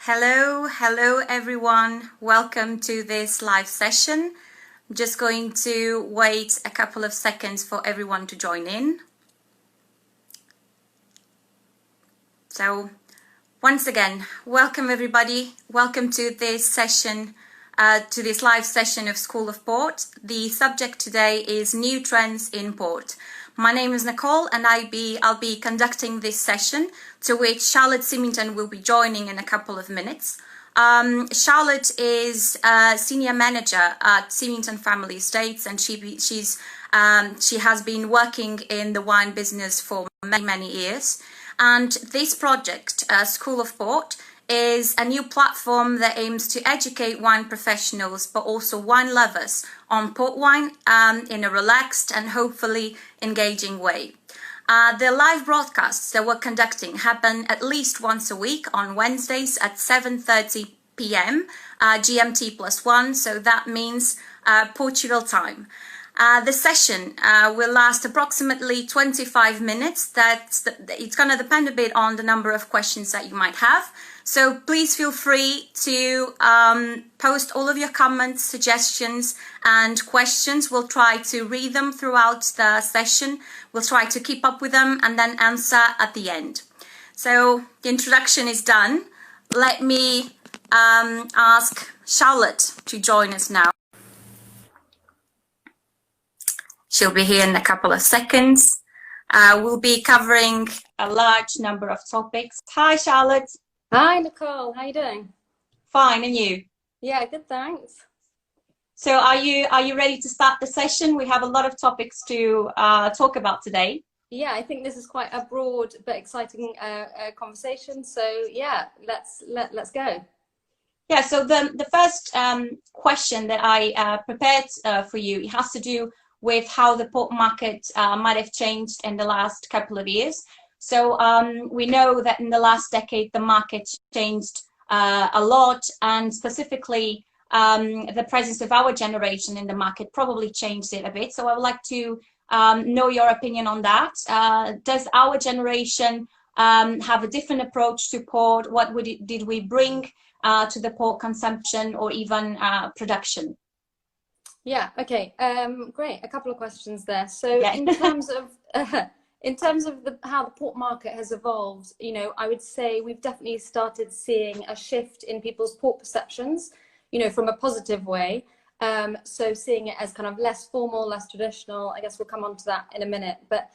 Hello everyone. Welcome to this live session. I'm just going to wait a couple of seconds for everyone to join in. So once again, welcome everybody. Welcome to this session, to this live session of School of Port. The subject today is new trends in port. My name is Nicole and I'll be conducting this session, to which Charlotte Symington will be joining in a couple of minutes. Charlotte is a senior manager at Symington Family Estates, and she has been working in the wine business for many years. And this project, School of Port, is a new platform that aims to educate wine professionals, but also wine lovers, on port wine in a relaxed and hopefully engaging way. The live broadcasts that we're conducting happen at least once a week on Wednesdays at 7:30 p.m. GMT+1, so that means Portugal time. The session will last approximately 25 minutes. It's going to depend a bit on the number of questions that you might have. So please feel free to post all of your comments, suggestions and questions. We'll try to read them throughout the session. We'll try to keep up with them and then answer at the end. So the introduction is done. Let me ask Charlotte to join us now. She'll be here in a couple of seconds. We'll be covering a large number of topics. Hi, Charlotte. Hi, Nicole. How you doing? Fine, and you? Yeah, good, thanks. So are you ready to start the session? We have a lot of topics to talk about today. Yeah, I think this is quite a broad but exciting conversation. So yeah, let's go. Yeah, so the first question that I prepared for you, it has to do with how the port market might have changed in the last couple of years. So we know that in the last decade, the market changed a lot, and specifically the presence of our generation in the market probably changed it a bit. So I would like to know your opinion on that. Does our generation have a different approach to port? What did we bring to the port consumption or even production? Yeah, okay, great. A couple of questions there. So yeah. In terms of how the port market has evolved, you know, I would say we've definitely started seeing a shift in people's port perceptions, you know, from a positive way. So seeing it as kind of less formal, less traditional. I guess we'll come on to that in a minute. But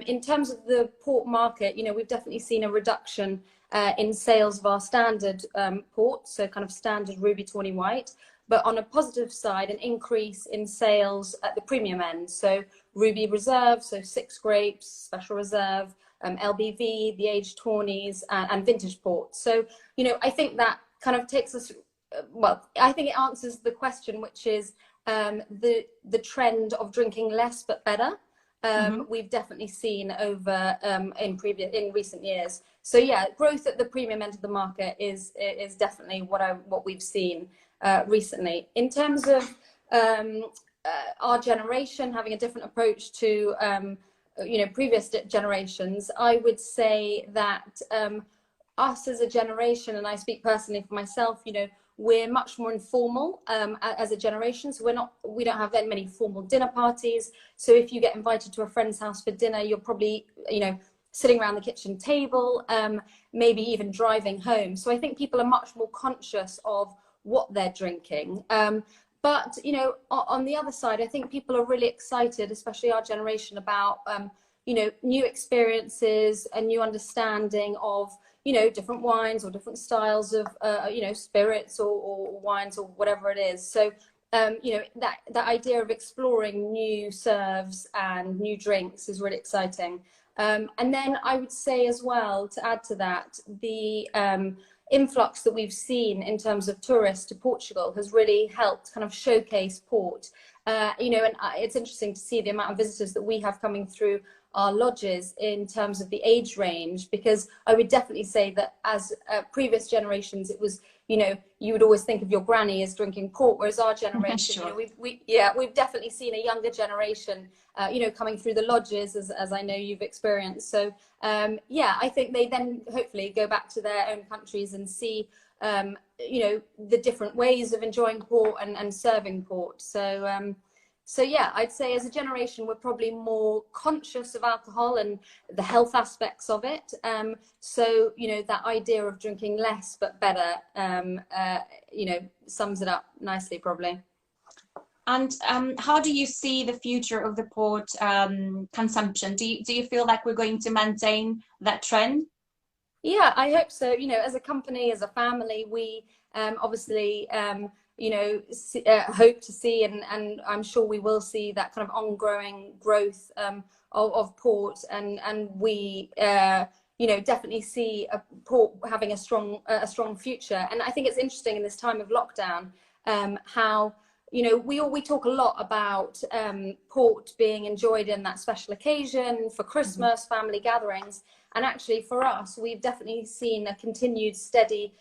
in terms of the port market, you know, we've definitely seen a reduction in sales of our standard port, so kind of standard Ruby Tawny White. But on a positive side, an increase in sales at the premium end. So Ruby Reserve, so 6 grapes, Special Reserve, LBV, the aged Tawnies, and vintage port. So, you know, I think that kind of takes us, well, I think it answers the question, which is the trend of drinking less but better. We've definitely seen over in recent years. So yeah, growth at the premium end of the market is definitely what we've seen recently. In terms of our generation having a different approach to you know, previous generations, I would say that us as a generation, and I speak personally for myself, you know, we're much more informal as a generation. So we don't have that many formal dinner parties. So if you get invited to a friend's house for dinner, you're probably, you know, sitting around the kitchen table, maybe even driving home. So I think people are much more conscious of what they're drinking. But, you know, on the other side, I think people are really excited, especially our generation, about, you know, new experiences, a new understanding of, you know, different wines or different styles of, you know, spirits or wines or whatever it is. So, you know, that idea of exploring new serves and new drinks is really exciting. And then I would say as well, to add to that, the influx that we've seen in terms of tourists to Portugal has really helped kind of showcase port. You know, and it's interesting to see the amount of visitors that we have coming through our lodges in terms of the age range, because I would definitely say that as previous generations, it was, you know, you would always think of your granny as drinking port, whereas our generation, sure. You know, we've definitely seen a younger generation, you know, coming through the lodges, as I know you've experienced. So yeah, I think they then hopefully go back to their own countries and see you know, the different ways of enjoying port and serving port. So yeah, I'd say as a generation, we're probably more conscious of alcohol and the health aspects of it. So, you know, that idea of drinking less but better, you know, sums it up nicely, probably. And how do you see the future of the port consumption? Do you feel like we're going to maintain that trend? Yeah, I hope so. You know, as a company, as a family, we obviously, you know, hope to see, and I'm sure we will see that kind of ongoing growth of port, and we, you know, definitely see a port having a strong future. And I think it's interesting in this time of lockdown, how, you know, we talk a lot about port being enjoyed in that special occasion for Christmas, family gatherings. And actually, for us, we've definitely seen a continued steady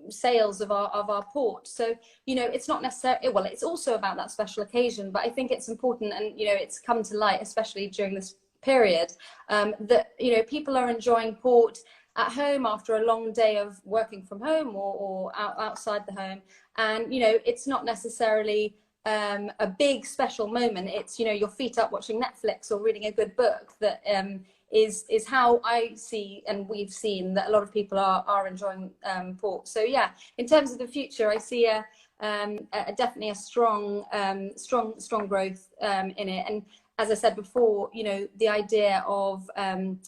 sales of our port. So, you know, it's not necessarily, well, it's also about that special occasion, but I think it's important, and, you know, it's come to light, especially during this period, that, you know, people are enjoying port at home after a long day of working from home or outside the home. And, you know, it's not necessarily a big special moment. It's, you know, your feet up watching Netflix or reading a good book that is how I see, and we've seen that a lot of people are enjoying port. So yeah, in terms of the future, I see definitely a strong growth in it. And as I said before, you know, the idea of the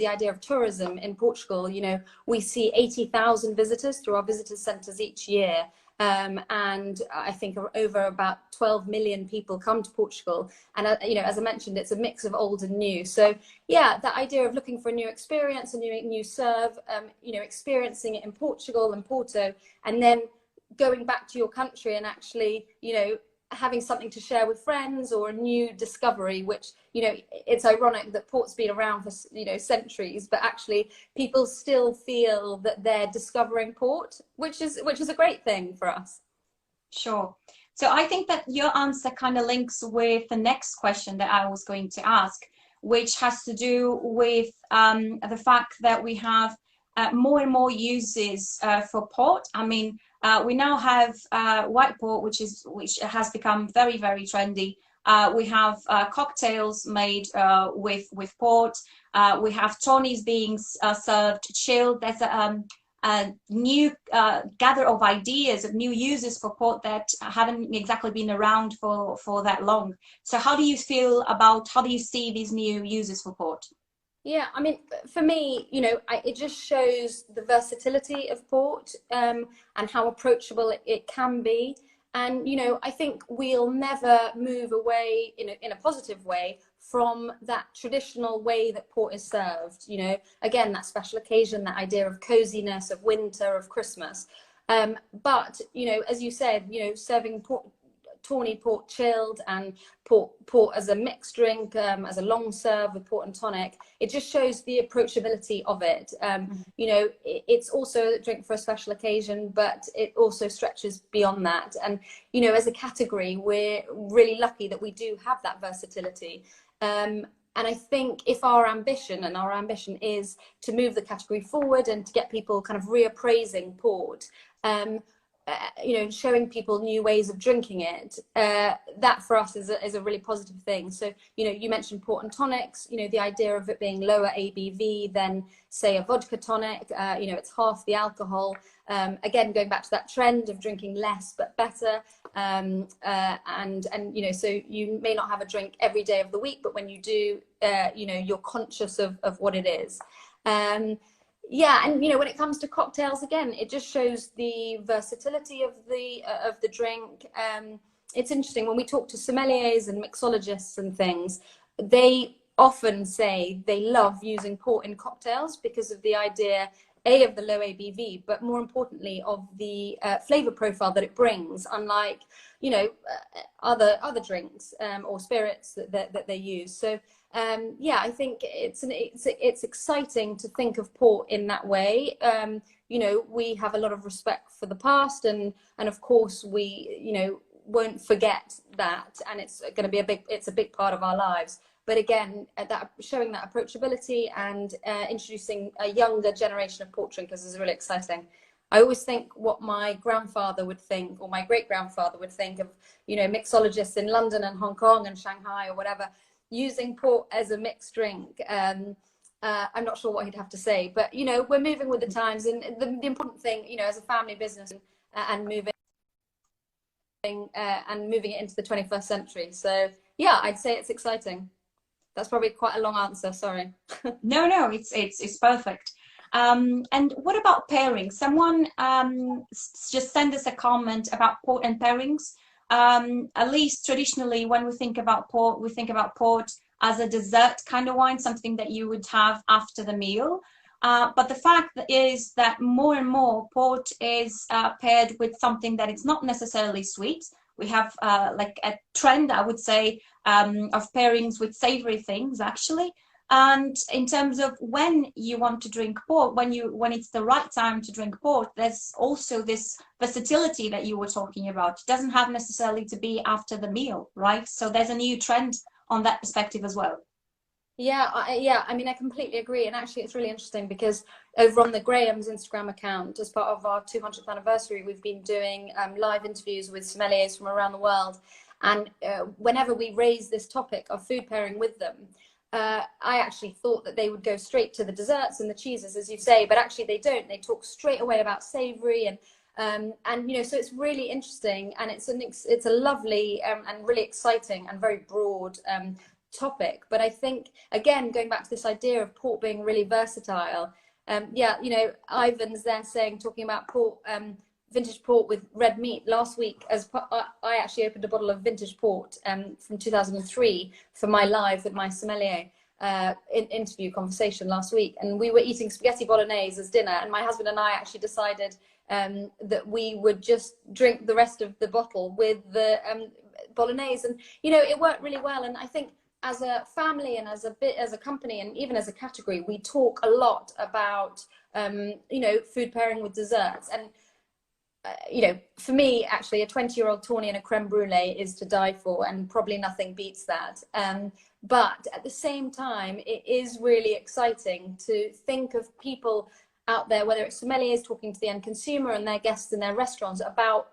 idea of tourism in Portugal, you know, we see 80,000 visitors through our visitor centres each year. And I think over about 12 million people come to Portugal. And, you know, as I mentioned, it's a mix of old and new. So, yeah, that idea of looking for a new experience, a new serve, you know, experiencing it in Portugal and Porto, and then going back to your country and actually, you know, having something to share with friends or a new discovery, which, you know, it's ironic that port's been around for, you know, centuries, but actually people still feel that they're discovering port, which is a great thing for us. Sure. So I think that your answer kind of links with the next question that I was going to ask, which has to do with the fact that we have more and more uses for port. I mean, we now have white port, which has become very, very trendy. We have cocktails made with port. We have tonics being served chilled. There's a new gather of ideas of new uses for port that haven't exactly been around for that long. So how do you see these new uses for port? Yeah, I mean, for me, you know, it just shows the versatility of port and how approachable it can be. And, you know, I think we'll never move away in a positive way from that traditional way that port is served. You know, again, that special occasion, that idea of coziness, of winter, of Christmas. But, you know, as you said, you know, serving tawny port chilled and port as a mixed drink, as a long serve with port and tonic, it just shows the approachability of it. You know, it's also a drink for a special occasion, but it also stretches beyond that. And, you know, as a category, we're really lucky that we do have that versatility. And I think if our ambition is to move the category forward and to get people kind of reappraising port, you know, showing people new ways of drinking it, that for us is a really positive thing. So, you know, you mentioned port and tonics, you know, the idea of it being lower ABV than, say, a vodka tonic, you know, it's half the alcohol. Again, going back to that trend of drinking less but better. And you know, so you may not have a drink every day of the week, but when you do, you know, you're conscious of what it is. Yeah, and you know, when it comes to cocktails, again, it just shows the versatility of the drink. It's interesting when we talk to sommeliers and mixologists and things, they often say they love using port in cocktails because of the idea, A, of the low ABV, but more importantly of the flavor profile that it brings, unlike, you know, other drinks or spirits that they use. So yeah, I think it's exciting to think of port in that way. You know, we have a lot of respect for the past, and of course we, you know, won't forget that, and it's going to be a big part of our lives. But again, that showing that approachability and introducing a younger generation of port drinkers is really exciting. I always think what my grandfather would think, or my great grandfather would think of, you know, mixologists in London and Hong Kong and Shanghai or whatever, using port as a mixed drink. I'm not sure what he'd have to say, but you know, we're moving with the times, and the important thing, you know, as a family business and moving it into the 21st century. So yeah, I'd say it's exciting. That's probably quite a long answer. Sorry. No, it's perfect. And what about pairings? Someone just sent us a comment about port and pairings. At least traditionally, when we think about port as a dessert kind of wine, something that you would have after the meal. But the fact is that more and more port is paired with something that it's not necessarily sweet. We have like a trend, I would say, of pairings with savory things, actually. And in terms of when you want to drink port, when it's the right time to drink port, there's also this versatility that you were talking about. It doesn't have necessarily to be after the meal, right? So there's a new trend on that perspective as well. Yeah, I mean, I completely agree. And actually, it's really interesting because over on the Graham's Instagram account, as part of our 200th anniversary, we've been doing live interviews with sommeliers from around the world. And whenever we raise this topic of food pairing with them, I actually thought that they would go straight to the desserts and the cheeses, as you say, but actually they don't. They talk straight away about savory and you know, so it's really interesting, and it's a lovely and really exciting and very broad topic. But I think, again, going back to this idea of port being really versatile, yeah, you know, Ivan's there talking about port, vintage port with red meat. Last week, I actually opened a bottle of vintage port from 2003 for my live with my sommelier interview conversation last week, and we were eating spaghetti bolognese as dinner, and my husband and I actually decided that we would just drink the rest of the bottle with the bolognese, and you know, it worked really well. And I think as a family and as a company and even as a category, we talk a lot about you know, food pairing with desserts. And you know, for me, actually, a 20-year-old tawny and a creme brulee is to die for, and probably nothing beats that. But at the same time, it is really exciting to think of people out there, whether it's sommeliers talking to the end consumer and their guests in their restaurants, about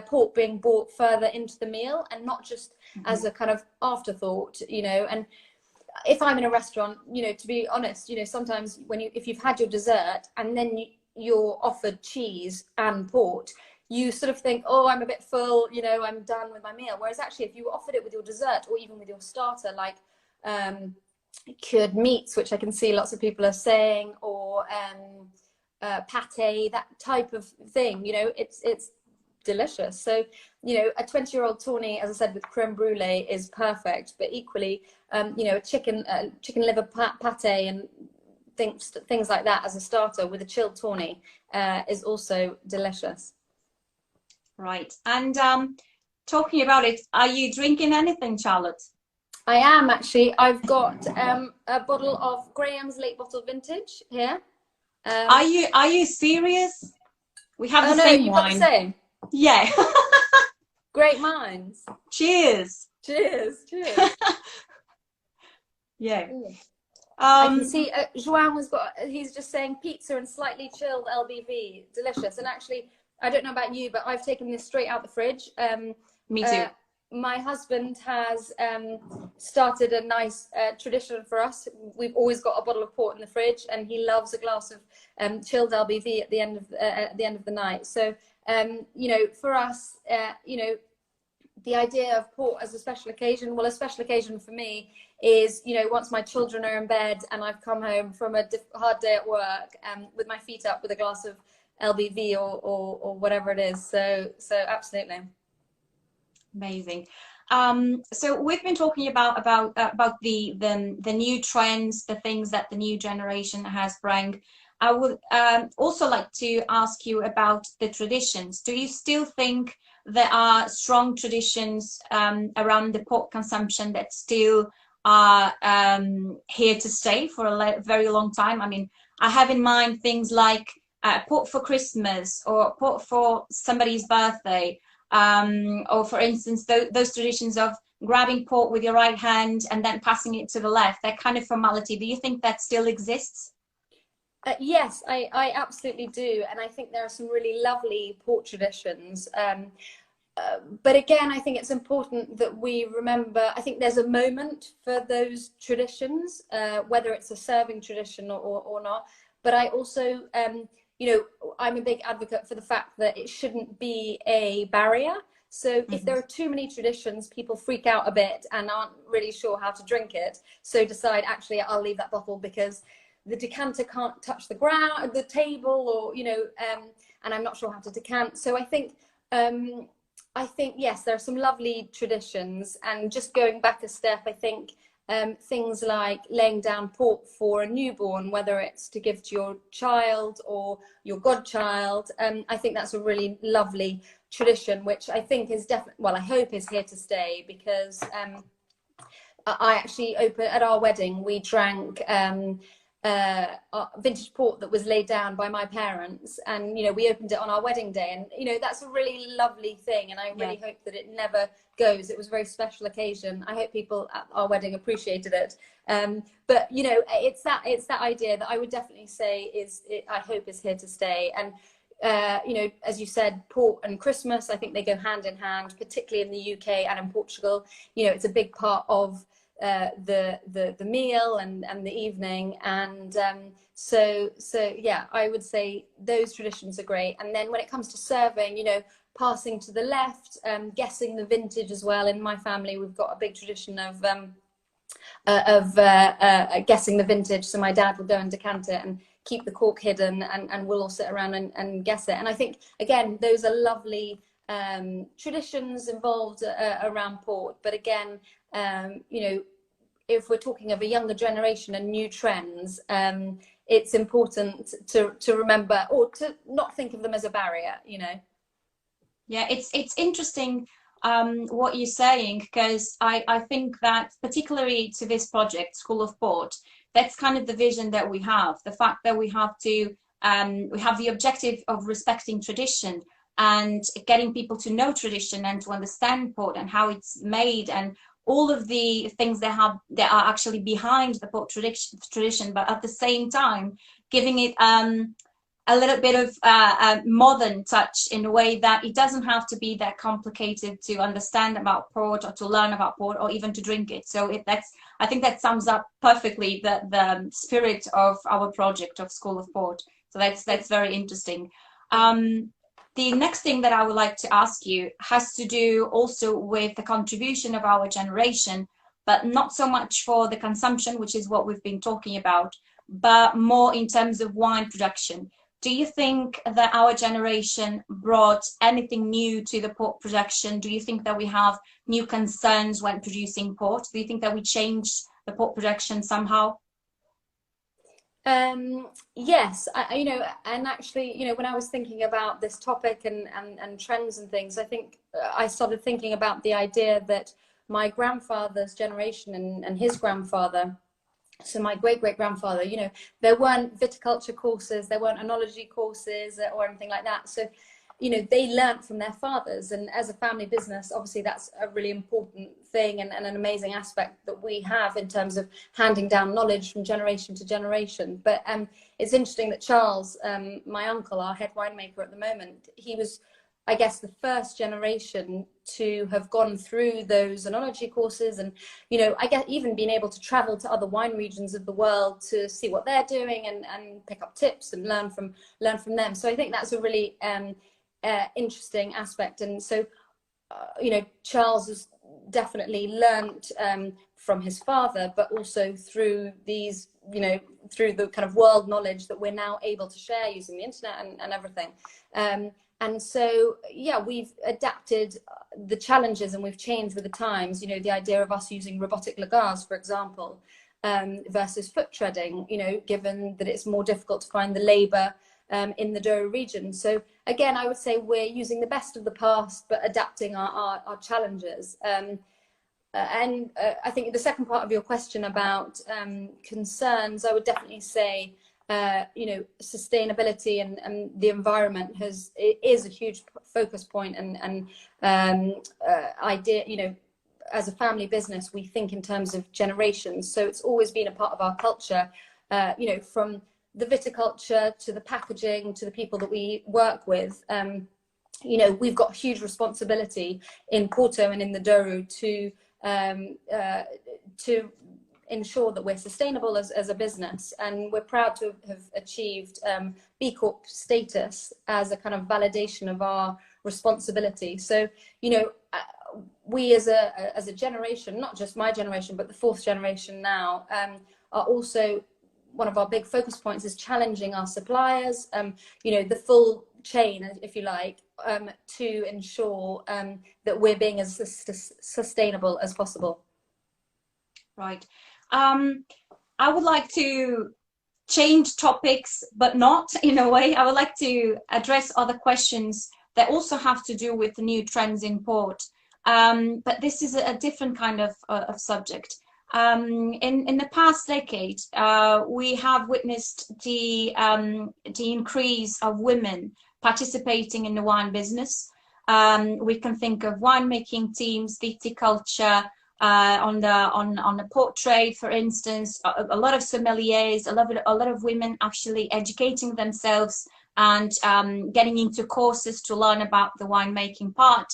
port being brought further into the meal and not just as a kind of afterthought, you know. And if I'm in a restaurant, you know, to be honest, you know, sometimes if you've had your dessert and then you're offered cheese and port, you sort of think, oh, I'm a bit full, you know, I'm done with my meal. Whereas actually, if you offered it with your dessert or even with your starter, like cured meats, which I can see lots of people are saying, or pate, that type of thing, you know, it's delicious. So, you know, a 20-year-old tawny, as I said, with creme brulee is perfect. But equally, you know, a chicken liver pate and things like that as a starter with a chilled tawny is also delicious. Right. And talking about it, are you drinking anything, Charlotte? I am actually. I've got a bottle of Graham's late bottle vintage here. Are you serious? We have the same wine. Got the same. Yeah. Great minds. Cheers. Cheers. Cheers. Yeah. I can see João he's just saying pizza and slightly chilled LBV, delicious. And actually, I don't know about you, but I've taken this straight out the fridge. Me too. My husband has started a nice tradition for us. We've always got a bottle of port in the fridge, and he loves a glass of chilled LBV at the end of the night. So you know, for us, you know, the idea of port as a special occasion, well, a special occasion for me is, you know, once my children are in bed and I've come home from a hard day at work, with my feet up with a glass of LBV or whatever it is. So absolutely. Amazing. So we've been talking about the new trends, the things that the new generation has brought. I would also like to ask you about the traditions. Do you still think there are strong traditions around the port consumption that still are here to stay for a very long time? I mean, I have in mind things like port for Christmas or port for somebody's birthday, or for instance, those traditions of grabbing port with your right hand and then passing it to the left, that kind of formality, do you think that still exists? Yes, I absolutely do. And I think there are some really lovely port traditions. But again, I think it's important that we remember, I think there's a moment for those traditions, whether it's a serving tradition or not. But I also, you know, I'm a big advocate for the fact that it shouldn't be a barrier. So if there are too many traditions, people freak out a bit and aren't really sure how to drink it. So decide, actually, I'll leave that bottle because the decanter can't touch the ground, the table, or, you know, and I'm not sure how to decant. So I think, yes, there are some lovely traditions. And just going back a step, I think things like laying down port for a newborn, whether it's to give to your child or your godchild, I think that's a really lovely tradition, which I think is definitely, well, I hope is here to stay, because I actually at our wedding, we drank vintage port that was laid down by my parents, and you know, we opened it on our wedding day, and you know, that's a really lovely thing, and I really hope that it never goes. It was a very special occasion. I hope people at our wedding appreciated it. But you know, it's that idea that I would definitely say I hope is here to stay. And you know, as you said, port and Christmas, I think they go hand in hand, particularly in the UK and in Portugal. You know, it's a big part of the meal and the evening, and so yeah, I would say those traditions are great. And then when it comes to serving, you know, passing to the left, guessing the vintage as well. In my family, we've got a big tradition of guessing the vintage. So my dad will go and decant it and keep the cork hidden, and we'll all sit around and guess it. And I think, again, those are lovely traditions involved around port. But again, you know, if we're talking of a younger generation and new trends, it's important to remember, or to not think of them as a barrier, you know. Yeah, it's interesting what you're saying, because I think that particularly to this project, School of Port, that's kind of the vision that we have. The fact that we have the objective of respecting tradition and getting people to know tradition and to understand port and how it's made, and all of the things that are actually behind the port tradition, but at the same time giving it a little bit of a modern touch, in a way that it doesn't have to be that complicated to understand about port, or to learn about port, or even to drink it. So I think that sums up perfectly the spirit of our project of School of Port. So that's very interesting. The next thing that I would like to ask you has to do also with the contribution of our generation, but not so much for the consumption, which is what we've been talking about, but more in terms of wine production. Do you think that our generation brought anything new to the port production? Do you think that we have new concerns when producing port? Do you think that we changed the port production somehow? Yes, you know, and actually, you know, when I was thinking about this topic and trends and things, I think I started thinking about the idea that my grandfather's generation and his grandfather, so my great-great-grandfather, you know, there weren't viticulture courses, there weren't enology courses or anything like that. So, you know, they learnt from their fathers, and as a family business, obviously that's a really important thing and an amazing aspect that we have in terms of handing down knowledge from generation to generation. But it's interesting that Charles, my uncle, our head winemaker at the moment, he was, I guess, the first generation to have gone through those enology courses, and, you know, I guess even being able to travel to other wine regions of the world to see what they're doing and pick up tips and learn from them. So I think that's a really interesting aspect. And so, you know, Charles has definitely learnt from his father, but also through these, you know, through the kind of world knowledge that we're now able to share using the internet and everything. And so, yeah, we've adapted the challenges and we've changed with the times. You know, the idea of us using robotic lagars, for example, versus foot treading, you know, given that it's more difficult to find the labour in the Douro region. So again, I would say we're using the best of the past, but adapting our challenges. And I think the second part of your question about concerns, I would definitely say, you know, sustainability and the environment is a huge focus point and idea, you know, as a family business, we think in terms of generations. So it's always been a part of our culture, you know, from the viticulture to the packaging to the people that we work with. You know, we've got huge responsibility in Porto and in the Douro to ensure that we're sustainable as a business, and we're proud to have achieved B Corp status as a kind of validation of our responsibility. So, you know, we as a generation, not just my generation, but the fourth generation now, are also, one of our big focus points is challenging our suppliers, you know, the full chain, if you like, to ensure that we're being as sustainable as possible. Right. I would like to change topics, but not in a way. I would like to address other questions that also have to do with the new trends in port. But this is a different kind of subject. In the past decade, we have witnessed the increase of women participating in the wine business. We can think of winemaking teams, viticulture, on the port trade, for instance, a lot of sommeliers, a lot of women actually educating themselves and getting into courses to learn about the winemaking part.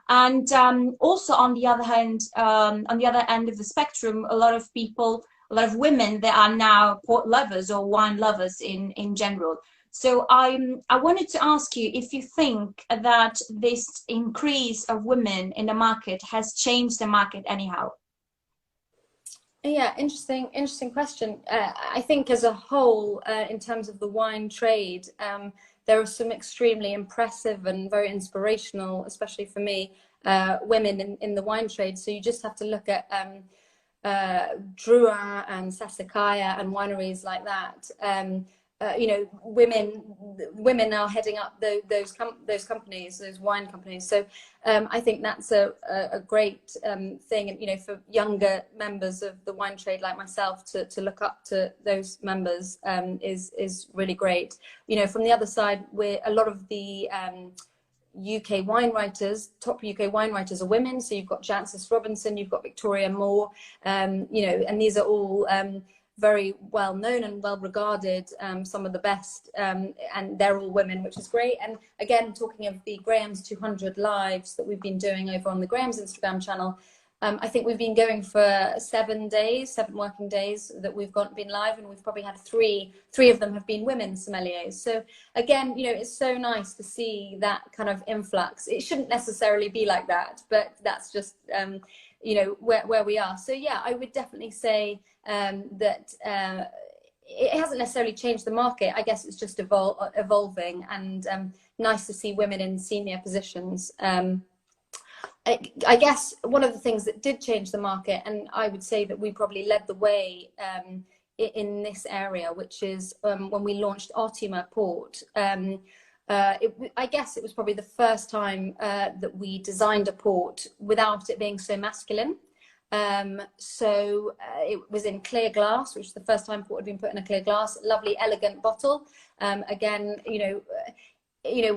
And also on the other hand, on the other end of the spectrum, a lot of people, a lot of women that are now port lovers or wine lovers in general. So I wanted to ask you if you think that this increase of women in the market has changed the market anyhow. Yeah, interesting question. I think as a whole, in terms of the wine trade, there are some extremely impressive and very inspirational, especially for me, women in the wine trade. So you just have to look at Drua and Sassicaia and wineries like that. You know, women are heading up those companies, those wine companies. So I think that's a great thing, and you know, for younger members of the wine trade like myself to look up to those members is really great. You know, from the other side, a lot of the UK wine writers, top UK wine writers are women. So you've got Jancis Robinson, you've got Victoria Moore, you know, and these are all very well known and well regarded, some of the best, and they're all women, which is great. And again, talking of the Graham's 200 lives that we've been doing over on the Graham's Instagram channel, I think we've been going for 7 working days that we've been live, and we've probably had three of them have been women sommeliers. So again, you know, it's so nice to see that kind of influx. It shouldn't necessarily be like that, but that's just you know, where we are. So yeah, I would definitely say that it hasn't necessarily changed the market. I guess it's just evolving, and nice to see women in senior positions. I guess one of the things that did change the market, and I would say that we probably led the way in this area, which is when we launched Artima Port. I guess it was probably the first time that we designed a port without it being so masculine. So it was in clear glass, which is the first time port had been put in a clear glass, lovely, elegant bottle. Again, you know,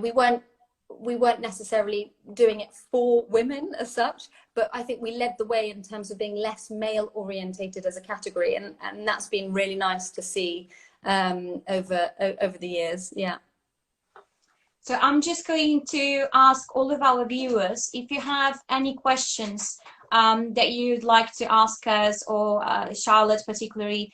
we weren't necessarily doing it for women as such, but I think we led the way in terms of being less male orientated as a category, and that's been really nice to see over the years. Yeah. So I'm just going to ask all of our viewers, if you have any questions that you'd like to ask us, or Charlotte particularly,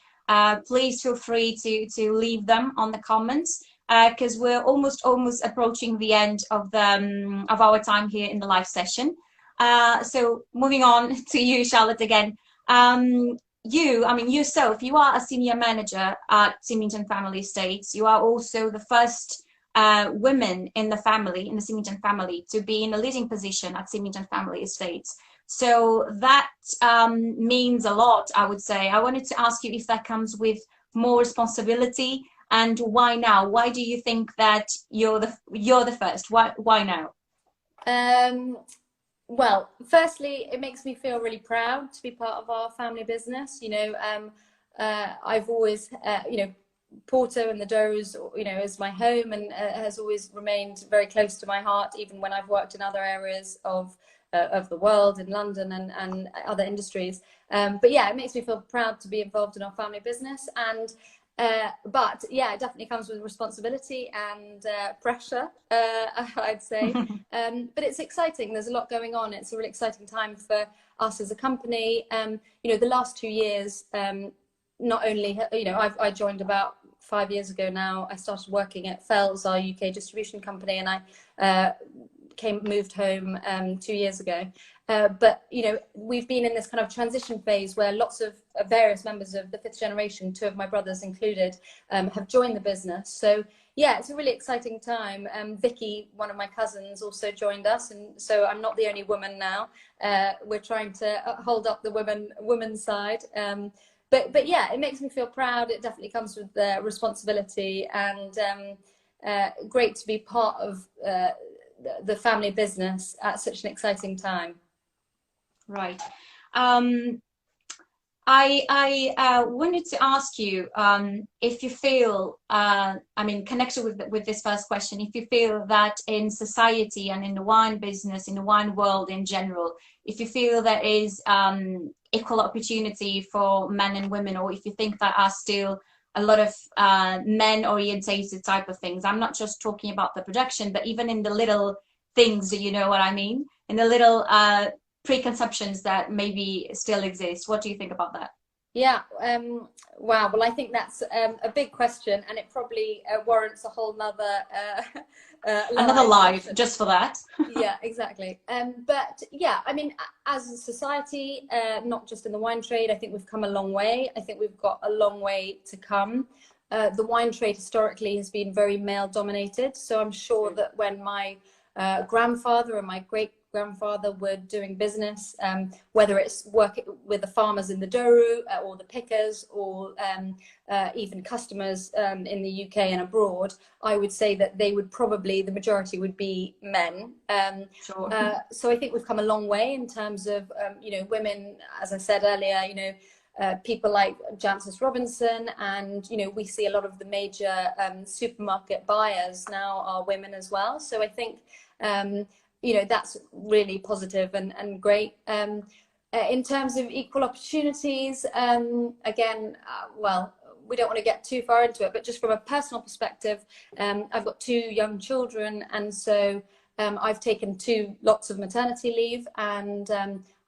please feel free to leave them on the comments, because we're almost approaching the end of our time here in the live session. So moving on to you, Charlotte, again. Yourself, you are a senior manager at Symington Family Estates. You are also the first women in the Symington family to be in a leading position at Symington Family Estates. So that means a lot, I would say. I wanted to ask you if that comes with more responsibility, and why now? Why do you think that you're the first? Why now? Well, firstly, it makes me feel really proud to be part of our family business. You know, I've always, you know, Porto and the Douros, you know, is my home, and has always remained very close to my heart, even when I've worked in other areas of of the world in London and other industries. But yeah, it makes me feel proud to be involved in our family business. And but yeah, it definitely comes with responsibility and pressure, I'd say. But it's exciting. There's a lot going on. It's a really exciting time for us as a company. You know, the last 2 years, not only, you know, I joined about 5 years ago now. I started working at Fells, our UK distribution company, and I moved home 2 years ago. But you know, we've been in this kind of transition phase where lots of various members of the fifth generation, 2 of my brothers included, have joined the business. So yeah, it's a really exciting time. Vicky, one of my cousins, also joined us, and so I'm not the only woman now. We're trying to hold up the women's side. But yeah, it makes me feel proud. It definitely comes with responsibility, and great to be part of the family business at such an exciting time. Right. I wanted to ask you if you feel, I mean, connected with this first question, if you feel that in society and in the wine business, in the wine world in general, if you feel there is equal opportunity for men and women, or if you think there are still a lot of men-orientated type of things. I'm not just talking about the production, but even in the little things, you know what I mean? In the little preconceptions that maybe still exist. What do you think about that? Yeah, wow. Well, I think that's a big question, and it probably warrants a whole nother another live just for that. Yeah, exactly. But yeah, I mean, as a society, not just in the wine trade, I think we've come a long way. I think we've got a long way to come. The wine trade historically has been very male dominated, so I'm sure that when my grandfather and my great-grandfather were doing business, whether it's working with the farmers in the Douro or the pickers or even customers in the UK and abroad, I would say that they would probably, the majority would be men. Sure. So I think we've come a long way in terms of, you know, women, as I said earlier, you know, people like Jancis Robinson, and you know, we see a lot of the major supermarket buyers now are women as well. So I think you know, that's really positive and great. In terms of equal opportunities, again, well, we don't want to get too far into it, but just from a personal perspective, I've got 2 young children, and so I've taken 2 lots of maternity leave, and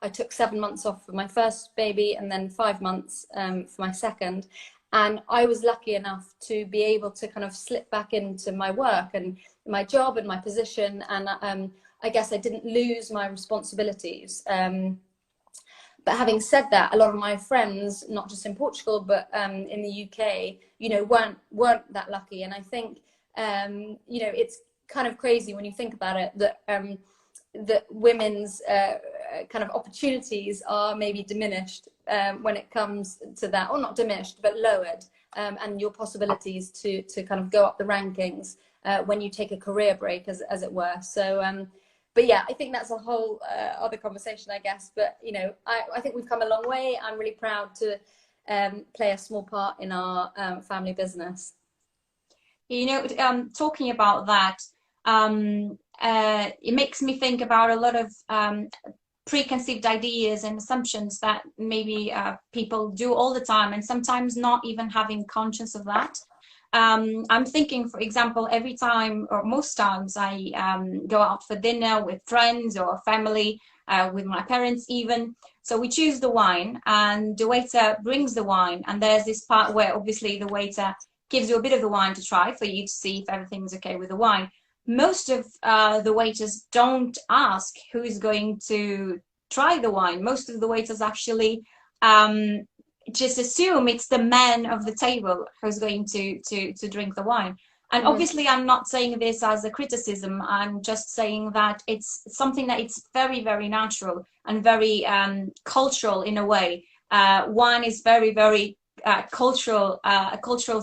I took 7 months off for my first baby and then 5 months for my second. And I was lucky enough to be able to kind of slip back into my work and my job and my position. And I guess I didn't lose my responsibilities. But having said that, a lot of my friends, not just in Portugal, but in the UK, you know, weren't that lucky. And I think, you know, it's kind of crazy when you think about it, that women's kind of opportunities are maybe diminished when it comes to that, or not diminished, but lowered, and your possibilities to kind of go up the rankings when you take a career break, as it were. So, but yeah, I think that's a whole other conversation, I guess. But you know, I think we've come a long way. I'm really proud to play a small part in our family business. You know, talking about that, it makes me think about a lot of preconceived ideas and assumptions that maybe people do all the time, and sometimes not even having conscience of that. I'm thinking, for example, every time or most times I go out for dinner with friends or family, with my parents even. So we choose the wine and the waiter brings the wine, and there's this part where obviously the waiter gives you a bit of the wine to try for you to see if everything's okay with the wine. Most of the waiters don't ask who is going to try the wine. Most of the waiters actually just assume it's the man of the table who's going to drink the wine. And obviously I'm not saying this as a criticism. I'm just saying that it's something that it's very, very natural and very cultural in a way. Wine is very, very a cultural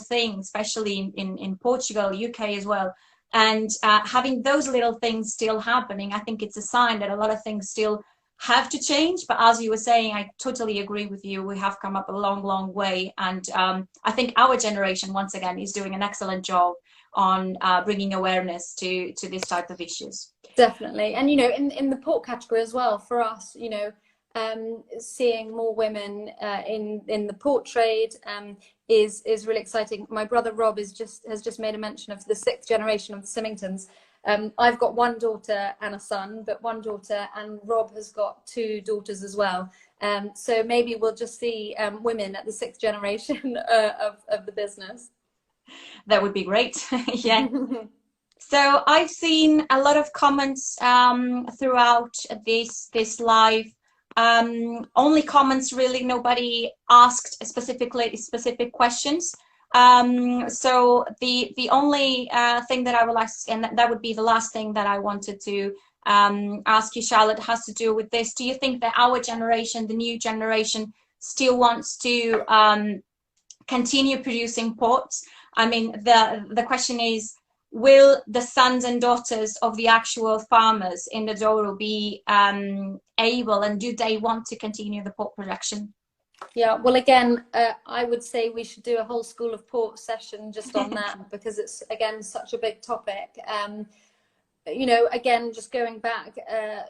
thing, especially in Portugal, UK as well. And having those little things still happening, I think it's a sign that a lot of things still have to change. But as you were saying, I totally agree with you. We have come up a long, long way. And I think our generation, once again, is doing an excellent job on bringing awareness to this type of issues. Definitely. And, you know, in the port category as well, for us, you know, seeing more women in the port trade is really exciting. My brother Rob has just made a mention of the 6th generation of the Symingtons. I've got one daughter and a son, but one daughter, and Rob has got 2 daughters as well. So maybe we'll just see women at the 6th generation of the business. That would be great. Yeah. So I've seen a lot of comments throughout this live. Only comments, really. Nobody asked specific questions. So the only thing that I will ask, and that would be the last thing that I wanted to ask you, Charlotte, has to do with this. Do you think that our generation, the new generation, still wants to continue producing ports? I mean, the question is, will the sons and daughters of the actual farmers in the Douro be able, and do they want to continue the port production? Yeah, well, again, I would say we should do a whole School of Port session just on that, because it's, again, such a big topic. You know, again, just going back,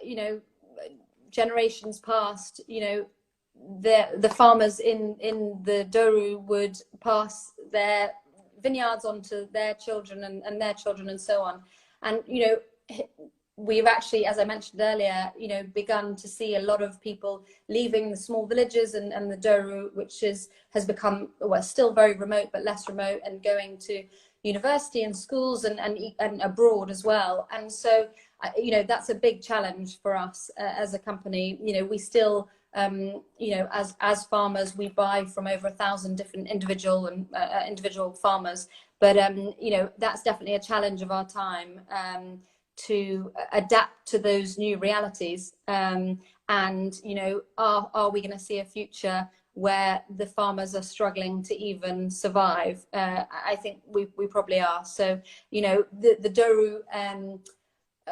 you know, generations past, you know, the farmers in the Douro would pass their vineyards onto their children and their children and so on. And, you know, we've actually, as I mentioned earlier, you know, begun to see a lot of people leaving the small villages and the Douro, which has become, well, still very remote, but less remote, and going to university and schools and abroad as well. And so, you know, that's a big challenge for us as a company. You know, we still, you know, as farmers, we buy from over 1,000 different individual farmers, but you know, that's definitely a challenge of our time, to adapt to those new realities. And you know, are we going to see a future where the farmers are struggling to even survive? I think we probably are. So, you know, the Douro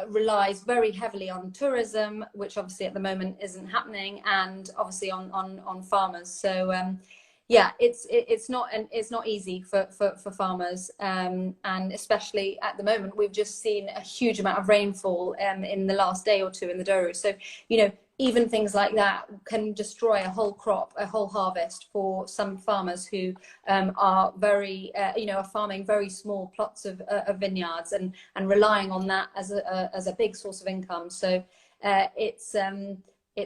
relies very heavily on tourism, which obviously at the moment isn't happening, and obviously on farmers. So yeah, it's not easy for farmers, and especially at the moment, we've just seen a huge amount of rainfall in the last day or 2 in the Douro. So, you know, even things like that can destroy a whole crop, a whole harvest for some farmers who are very, you know, are farming very small plots of vineyards and relying on that as a big source of income. So it's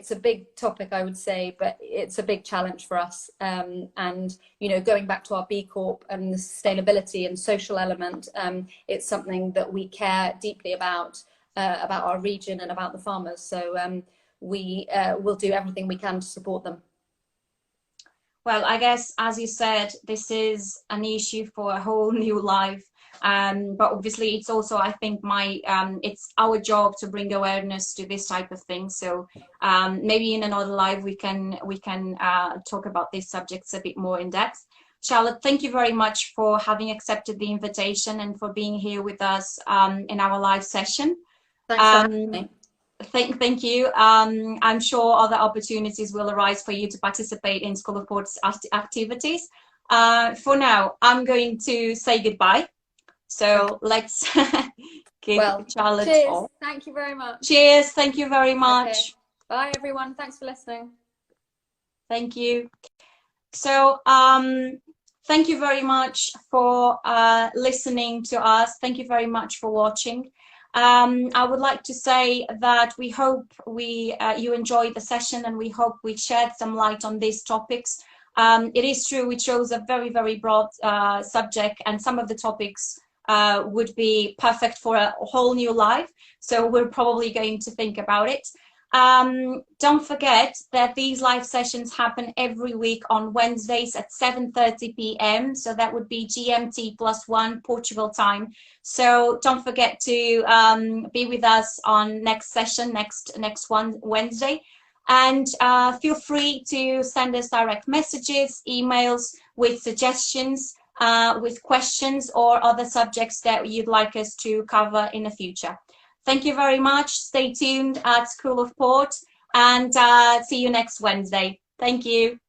a big topic, I would say, but it's a big challenge for us. And, you know, going back to our B Corp and the sustainability and social element, it's something that we care deeply about our region and about the farmers. So we will do everything we can to support them. Well, I guess, as you said, this is an issue for a whole new life. But obviously, it's also, I think, it's our job to bring awareness to this type of thing. So maybe in another live we can talk about these subjects a bit more in depth. Charlotte, thank you very much for having accepted the invitation and for being here with us in our live session. Thanks for having me. Thank you. I'm sure other opportunities will arise for you to participate in School of Ports activities. For now, I'm going to say goodbye. So let's give Charlotte cheers. All. Thank you very much. Cheers. Thank you very much. Okay. Bye, everyone. Thanks for listening. Thank you. So thank you very much for listening to us. Thank you very much for watching. I would like to say that we hope you enjoyed the session, and we hope we shed some light on these topics. It is true we chose a very, very broad subject, and some of the topics would be perfect for a whole new life. So we're probably going to think about it. Don't forget that these live sessions happen every week on Wednesdays at 7:30 p.m. So that would be GMT +1 Portugal time. So don't forget to be with us on next session, next Wednesday. And feel free to send us direct messages, emails with suggestions, with questions or other subjects that you'd like us to cover in the future. Thank you very much. Stay tuned at School of Port, and see you next Wednesday. Thank you.